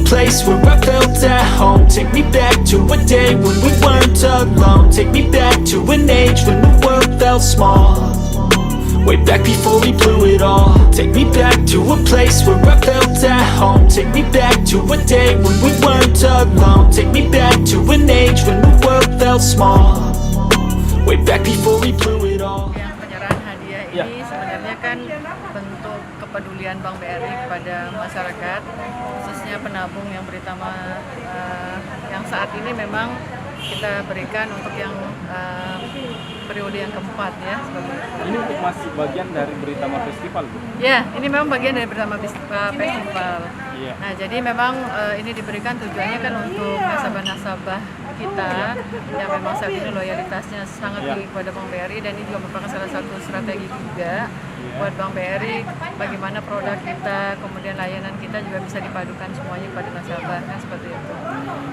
place where I felt at home. Take me back to a day when we weren't alone. Take me back to an age when the world felt small. Way back before we blew it all. Take me back to a place where I felt at home. Take me back to a day when we weren't alone. Take me back to an age when the world felt small. Way back before we blew it all. Yang penyerahan hadiah ini sebenarnya kan bentuk kepedulian Bank BRI kepada masyarakat, khususnya penabung yang Beritama yang saat ini memang kita berikan untuk yang periode yang keempat ya. Ini untuk masih bagian dari Beritama Festival, Bu? Ya, ini memang bagian dari Beritama Festival. Iya. Nah, jadi memang ini diberikan tujuannya kan untuk nasabah-nasabah kita yang memang saat ini loyalitasnya sangat tinggi kepada Bank BRI, dan ini juga merupakan salah satu strategi juga buat Bank BRI bagaimana produk kita, kemudian layanan kita juga bisa dipadukan semuanya kepada nasabah, kan seperti itu.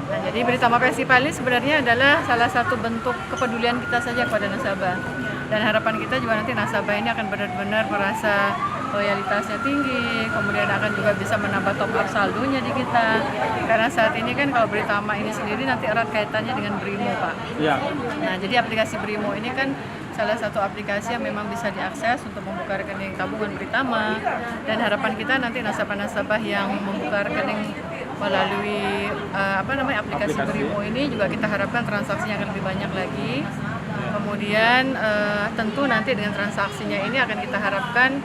Nah, jadi Beritama Festival ini sebenarnya adalah salah satu bentuk kepedulian kita saja kepada nasabah, dan harapan kita juga nanti nasabah ini akan benar-benar merasa loyalitasnya tinggi, kemudian akan juga bisa menambah top up saldonya di kita, karena saat ini kan kalau Beritama ini sendiri nanti erat kaitannya dengan Brimo, Pak. Iya. Nah, jadi aplikasi Brimo ini kan salah satu aplikasi yang memang bisa diakses untuk membuka rekening tabungan Beritama, dan harapan kita nanti nasabah-nasabah yang membuka rekening melalui aplikasi Brimo ini juga kita harapkan transaksinya akan lebih banyak lagi. Kemudian tentu nanti dengan transaksinya ini akan kita harapkan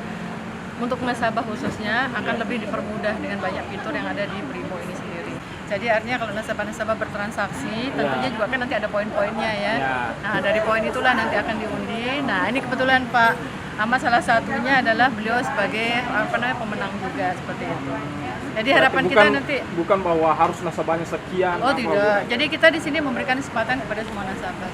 untuk nasabah khususnya akan lebih dipermudah dengan banyak fitur yang ada di Brimo ini sendiri. Jadi artinya kalau nasabah-nasabah bertransaksi, tentunya juga kan nanti ada poin-poinnya ya. Nah, dari poin itulah nanti akan diundi. Nah, ini kebetulan Pak Ahmad salah satunya adalah beliau sebagai pemenang juga seperti itu. Jadi harapan kita nanti bukan bahwa harus nasabahnya sekian. Oh tidak. Jadi kita di sini memberikan kesempatan kepada semua nasabah.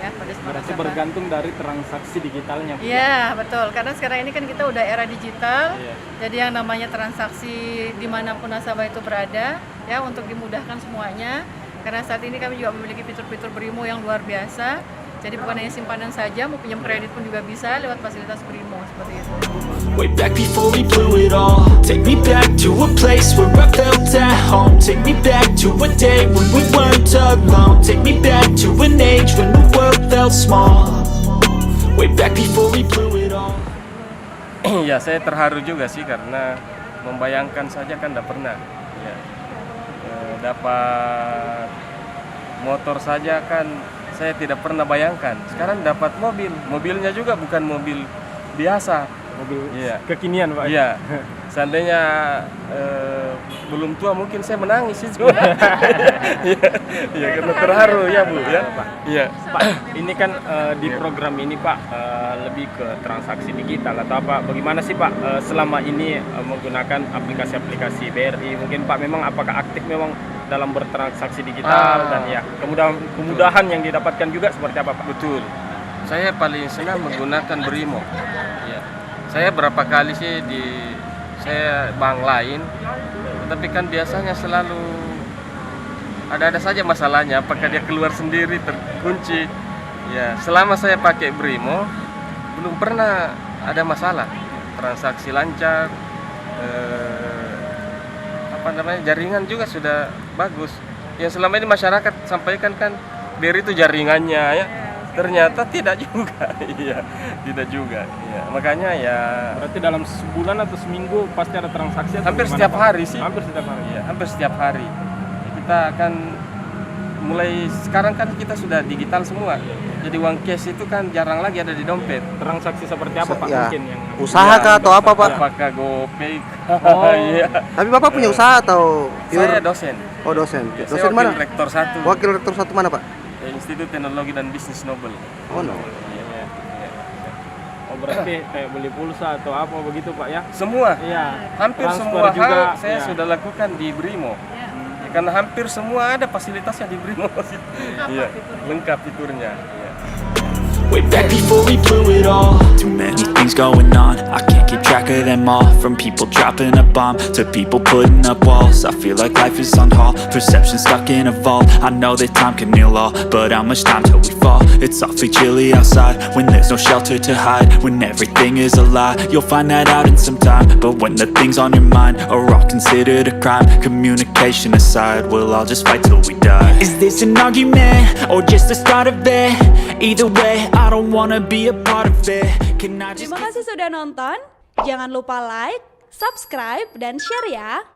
Ya, pada semua Berarti nasabah. bergantung dari transaksi digitalnya. Iya, betul. Karena sekarang ini kan kita udah era digital. Iya. Jadi yang namanya transaksi dimanapun nasabah itu berada, ya untuk dimudahkan semuanya. Karena saat ini kami juga memiliki fitur-fitur Brimo yang luar biasa. Jadi bukan hanya simpanan saja, mau pinjam kredit pun juga bisa lewat fasilitas Brimo seperti itu. Way back before we blew it all. Take me back to a place where I felt at home. Take me back to a day when we weren't alone. Take me back to an age when the world felt small. Way back before we blew it all. Ya, saya terharu juga sih karena membayangkan saja kan tidak pernah. Ya. Dapat motor saja kan saya tidak pernah bayangkan. Sekarang dapat mobil, mobilnya juga bukan mobil biasa, Mobil kekinian, Pak. Iya. Seandainya belum tua mungkin saya menangis itu. Iya, karena terharu ya Bu ya. Iya. Pak, ini kan di program ini Pak lebih ke transaksi digital atau apa? Bagaimana sih Pak selama ini menggunakan aplikasi-aplikasi BRI? Mungkin Pak memang apakah aktif memang dalam bertransaksi digital dan ya kemudahan yang didapatkan juga seperti apa Pak? Betul. Saya paling senang menggunakan Brimo. Ya. Saya berapa kali sih saya bank lain, tapi kan biasanya selalu ada saja masalahnya. Apakah dia keluar sendiri terkunci? Ya, selama saya pakai Brimo belum pernah ada masalah. Transaksi lancar. Jaringan juga sudah bagus. Yang selama ini masyarakat sampaikan kan BRI itu jaringannya ya. Ternyata tidak juga. Iya, tidak juga. Ya, makanya ya Berarti dalam sebulan atau seminggu pasti ada transaksi atau hampir gimana, setiap Pak? hari sih. Hampir setiap hari. Iya, hampir setiap hari. Kita akan mulai sekarang kan kita sudah digital semua. Jadi uang cash itu kan jarang lagi ada di dompet. Transaksi seperti apa Pak? Ya. Mungkin yang Usaha kah atau apa Pak? Apakah GoPay? Oh. Iya. Tapi Bapak punya usaha atau Saya dosen. Oh dosen. Ya, Dosen saya wakil mana? rektor 1 Wakil rektor 1 mana Pak? Institut Teknologi dan Bisnis Nobel. Oh no. Iya. Oh berarti kayak beli pulsa atau apa begitu Pak ya? Semua, Iya. hampir Transfer semua juga, hal saya ya. sudah lakukan di Brimo. Ya. Ya, karena hampir semua ada fasilitasnya di Brimo. Iya, lengkap fiturnya. Iya. way back before we blew it all. Too many things going on, I can't keep track of them all. From people dropping a bomb to people putting up walls. I feel like life is on hold, perception stuck in a vault. I know that time can heal all, but how much time till we fall? It's awfully chilly outside when there's no shelter to hide. When everything is a lie, you'll find that out in some time. But when the things on your mind are all considered a crime, communication aside, we'll all just fight till we die. Is this an argument or just the start of it? Either way, I don't wanna be a part of it. Can I just... Terima kasih sudah nonton. Jangan lupa like, subscribe, dan share ya.